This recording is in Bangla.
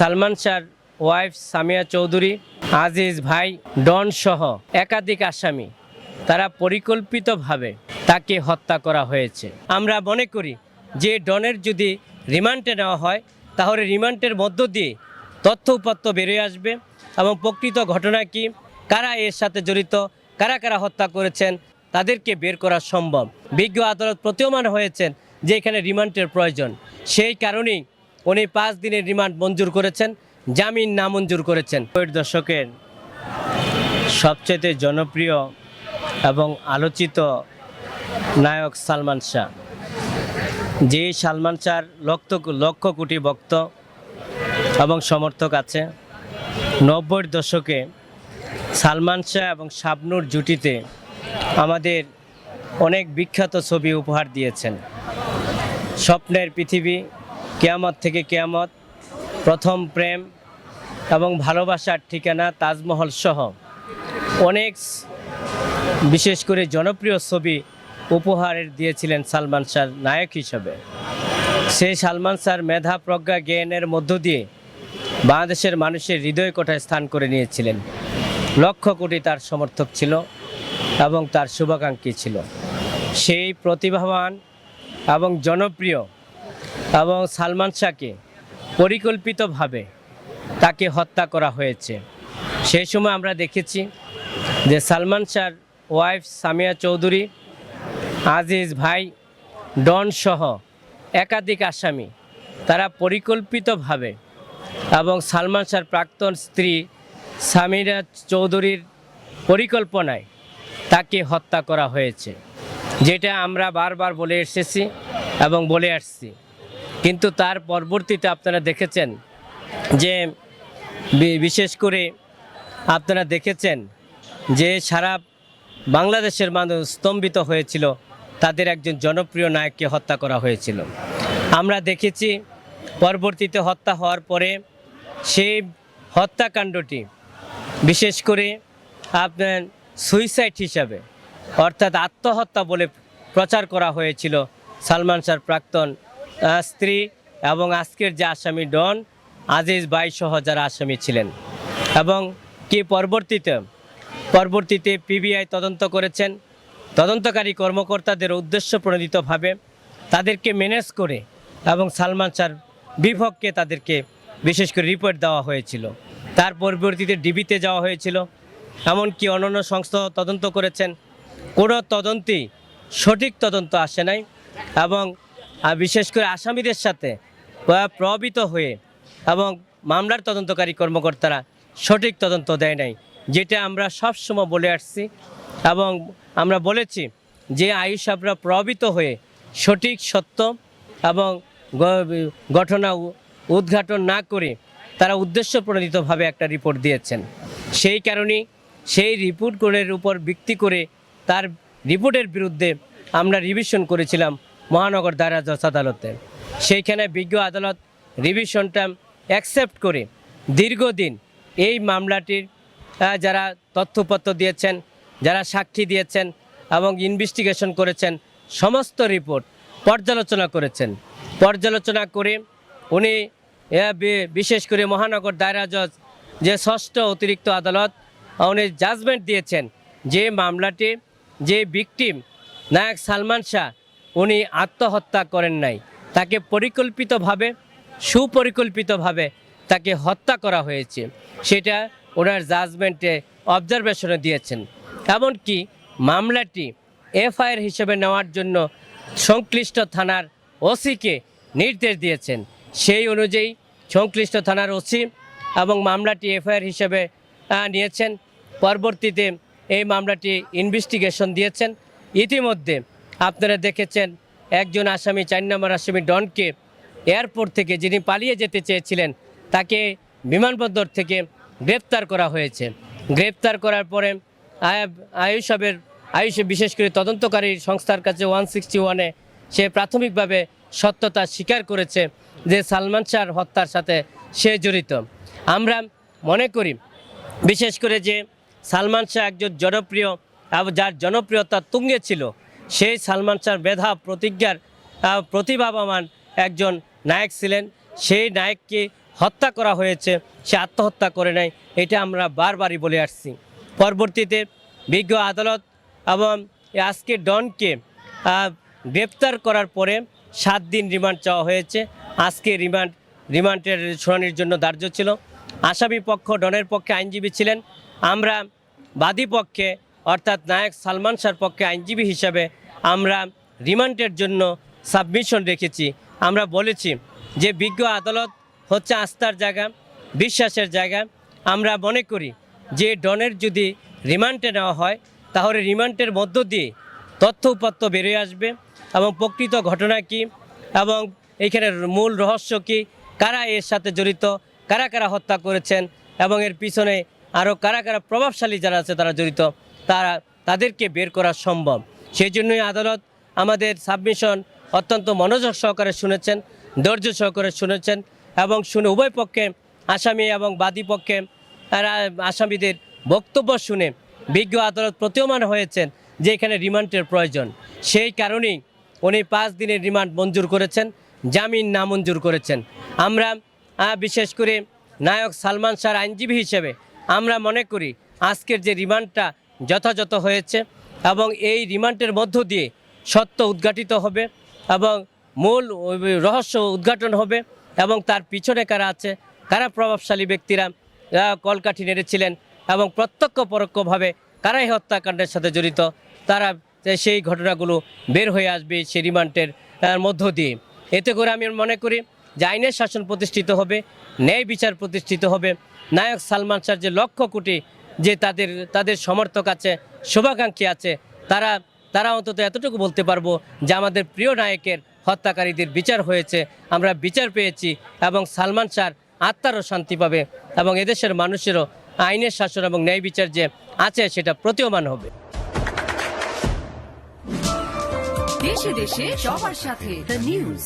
সালমান শাহর ওয়াইফ সামিয়া চৌধুরী, আজিজ ভাই ডন সহ একাধিক আসামি তারা পরিকল্পিতভাবে তাকে হত্যা করা হয়েছে। আমরা মনে করি যে ডনের যদি রিমান্ডে নেওয়া হয় তাহলে রিমান্ডের মধ্য দিয়ে তথ্য উপাত্ত বেরিয়ে আসবে এবং প্রকৃত ঘটনা কি, কারা এর সাথে জড়িত, কারা কারা হত্যা করেছেন তাদেরকে বের করা সম্ভব। বিজ্ঞ আদালত প্রতীয়মান হয়েছেন যে এখানে রিমান্ডের প্রয়োজন। সেই কারণেই উনি 5 দিনের রিমান্ড মঞ্জুর করেছেন, জামিন নামঞ্জুর করেছেন। 90 দশকের সবচেয়ে জনপ্রিয় এবং আলোচিত নায়ক সালমান শাহ, যে সালমান শাহর লক্ষ কোটি ভক্ত এবং সমর্থক আছে। 90 দশকে সালমান শাহ এবং শাবনূর জুটিতে আমাদের অনেক বিখ্যাত ছবি উপহার দিয়েছেন। স্বপ্নের পৃথিবী, কেয়ামত থেকে কেয়ামত, প্রথম প্রেম এবং ভালোবাসার ঠিকানা, তাজমহল সহ অনেক বিশেষ করে জনপ্রিয় ছবি উপহার দিয়েছিলেন সালমান শাহ নায়ক হিসেবে। সেই সালমান শাহর মেধা, প্রজ্ঞা, জ্ঞানের মধ্য দিয়ে বাংলাদেশের মানুষের হৃদয় কোঠায় স্থান করে নিয়েছিলেন। লক্ষ কোটি তার সমর্থক ছিল এবং তার শুভাকাঙ্ক্ষী ছিল। সেই প্রতিভাবান এবং জনপ্রিয় এবং সালমান শাহকে পরিকল্পিতভাবে তাকে হত্যা করা হয়েছে। সেই সময় আমরা দেখেছি যে সালমান শাহর ওয়াইফ সামিয়া চৌধুরী, আজিজ ভাই ডন সহ একাধিক আসামি তারা পরিকল্পিতভাবে এবং সালমান শাহর প্রাক্তন স্ত্রী সামিরা চৌধুরীর পরিকল্পনায় তাকে হত্যা করা হয়েছে, যেটা আমরা বারবার বলে এসেছি এবং বলে আসছি। কিন্তু তার পরবর্তীতে আপনারা দেখেছেন যে বিশেষ করে আপনারা দেখেছেন যে সারা বাংলাদেশের মানুষ স্তম্ভিত হয়েছিল, তাদের একজন জনপ্রিয় নায়ককে হত্যা করা হয়েছিল। আমরা দেখেছি পরবর্তীতে হত্যা হওয়ার পরে সেই হত্যাকাণ্ডটি বিশেষ করে আপনার সুইসাইড হিসাবে অর্থাৎ আত্মহত্যা বলে প্রচার করা হয়েছিল সালমান শাহর প্রাক্তন স্ত্রী এবং আজকের যে আসামি ডন, আজিজ ভাই সহ যারা আসামি ছিলেন। এবং কি পরবর্তীতে পিবিআই তদন্ত করেছেন, তদন্তকারী কর্মকর্তাদের উদ্দেশ্য প্রণোদিতভাবে তাদেরকে ম্যানেজ করে এবং সালমান শাহর বিপক্ষে তাদেরকে বিশেষ করে রিপোর্ট দেওয়া হয়েছিল। তার পরবর্তীতে ডিবিতে যাওয়া হয়েছিল, এমনকি অন্যান্য সংস্থা তদন্ত করেছেন। কোনো তদন্তই সঠিক তদন্ত আসে নাই এবং বিশেষ করে আসামিদের সাথে প্রভাবিত হয়ে এবং মামলার তদন্তকারী কর্মকর্তারা সঠিক তদন্ত দেয় নাই, যেটা আমরা সবসময় বলে আসছি এবং আমরা বলেছি যে আইনসাবরা প্রভাবিত হয়ে সঠিক সত্য এবং ঘটনা উদ্ঘাটন না করে তারা উদ্দেশ্য প্রণোদিতভাবে একটা রিপোর্ট দিয়েছেন। সেই কারণেই সেই রিপোর্টের উপর ভিত্তি করে তার রিপোর্টের বিরুদ্ধে আমরা রিভিশন করেছিলাম মহানগর দায়রা জজ আদালতে। সেইখানে বিজ্ঞ আদালত রিভিশনটা অ্যাকসেপ্ট করে দীর্ঘদিন এই মামলাটির যারা তথ্যপত্র দিয়েছেন, যারা সাক্ষী দিয়েছেন এবং ইনভেস্টিগেশন করেছেন, সমস্ত রিপোর্ট পর্যালোচনা করে উনি বিশেষ করে মহানগর দায়রা জজ যে 6ষ্ঠ অতিরিক্ত আদালত উনি জাজমেন্ট দিয়েছেন যে মামলাটি যে ভিকটিম নায়ক সালমান শাহ উনি আত্মহত্যা করেন নাই, তাকে সুপরিকল্পিতভাবে তাকে হত্যা করা হয়েছে, সেটা ওনার জাজমেন্টে অবজারভেশনে দিয়েছেন। এমনকি মামলাটি এফআইআর হিসেবে নেওয়ার জন্য সংশ্লিষ্ট থানার ওসিকে নির্দেশ দিয়েছেন। সেই অনুযায়ী সংশ্লিষ্ট থানার ওসি এবং মামলাটি এফআইআর হিসেবে নিয়েছেন। পরবর্তীতে এই মামলাটি ইনভেস্টিগেশন দিয়েছেন। ইতিমধ্যে আপনারা দেখেছেন একজন আসামি, 4 নম্বর আসামি ডনকে এয়ারপোর্ট থেকে, যিনি পালিয়ে যেতে চেয়েছিলেন, তাকে বিমানবন্দর থেকে গ্রেপ্তার করা হয়েছে। গ্রেপ্তার করার পরে আয়ুষ বিশেষ করে তদন্তকারী সংস্থার কাছে 161-এ সে প্রাথমিকভাবে সত্যতা স্বীকার করেছে যে সালমান শাহর হত্যার সাথে সে জড়িত। আমরা মনে করি বিশেষ করে যে সালমান শাহ একজন জনপ্রিয়, যার জনপ্রিয়তা তুঙ্গে ছিল, সেই সালমান শাহর মেধা, প্রতিজ্ঞার প্রতিভাবান একজন নায়ক ছিলেন। সেই নায়ককে হত্যা করা হয়েছে, সে আত্মহত্যা করে নাই, এটা আমরা বারবারই বলে আসছি। পরবর্তীতে বিজ্ঞ আদালত এবং আজকে ডনকে গ্রেপ্তার করার পরে 7 দিন রিমান্ড চাওয়া হয়েছে। আজকে রিমান্ডের শুনানির জন্য ধার্য ছিল। আসামি পক্ষ ডনের পক্ষে আইনজীবী ছিলেন, আমরা বাদী পক্ষে অর্থাৎ নায়ক সালমান শাহর পক্ষে আইনজীবী হিসাবে আমরা রিমান্ডের জন্য সাবমিশন রেখেছি। আমরা বলেছি যে বিজ্ঞ আদালত হচ্ছে আস্থার জায়গা, বিশ্বাসের জায়গা। আমরা মনে করি যে ডনের যদি রিমান্ডে নেওয়া হয় তাহলে রিমান্ডের মধ্য দিয়ে তথ্য উপাত্ত বেরিয়ে আসবে এবং প্রকৃত ঘটনা কী এবং এইখানে মূল রহস্য কী, কারা এর সাথে জড়িত, কারা কারা হত্যা করেছেন এবং এর পিছনে আরও কারা কারা প্রভাবশালী যারা আছে তারা জড়িত, তাদেরকে বের করা সম্ভব। সেই জন্যই আদালত আমাদের সাবমিশন অত্যন্ত মনোযোগ সহকারে শুনেছেন, ধৈর্য সহকারে শুনেছেন এবং শুনে উভয় পক্ষে আসামি এবং বাদী পক্ষে আসামিদের বক্তব্য শুনে বিজ্ঞ আদালত প্রতীয়মান হয়েছেন যে এখানে রিমান্ডের প্রয়োজন। সেই কারণেই উনি 5 দিনের রিমান্ড মঞ্জুর করেছেন, জামিন নামঞ্জুর করেছেন। আমরা বিশেষ করে নায়ক সালমান শাহর আইনজীবী হিসেবে আমরা মনে করি আজকের যে রিমান্ডটা যথাযথ হয়েছে এবং এই রিমান্ডের মধ্য দিয়ে সত্য উদ্ঘাটিত হবে এবং মূল রহস্য উদ্ঘাটন হবে এবং তার পিছনে কারা আছে, কারা প্রভাবশালী ব্যক্তিরা কলকাঠি নেড়েছিলেন এবং প্রত্যক্ষ পরোক্ষভাবে কারাই হত্যাকাণ্ডের সাথে জড়িত, তারা সেই ঘটনাগুলো বের হয়ে আসবে সেই রিমান্ডের মধ্য দিয়ে। এতে করে আমি মনে করি যে আইনের শাসন প্রতিষ্ঠিত হবে, ন্যায় বিচার প্রতিষ্ঠিত হবে। নায়ক সালমান শাহর যে লক্ষ কোটি যে তাদের সমর্থক আছে, শুভাকাঙ্ক্ষী আছে, তারা অন্তত এতটুকু বলতে পারবো যে আমাদের প্রিয় নায়কের হত্যাকারীদের বিচার হয়েছে, আমরা বিচার পেয়েছি এবং সালমান শাহর আত্মারও শান্তি পাবে এবং এদেশের মানুষেরও আইনের শাসন এবং ন্যায় বিচার যে আছে সেটা প্রতীয়মান হবে। দেশে দেশে সবার সাথে দ্য নিউজ।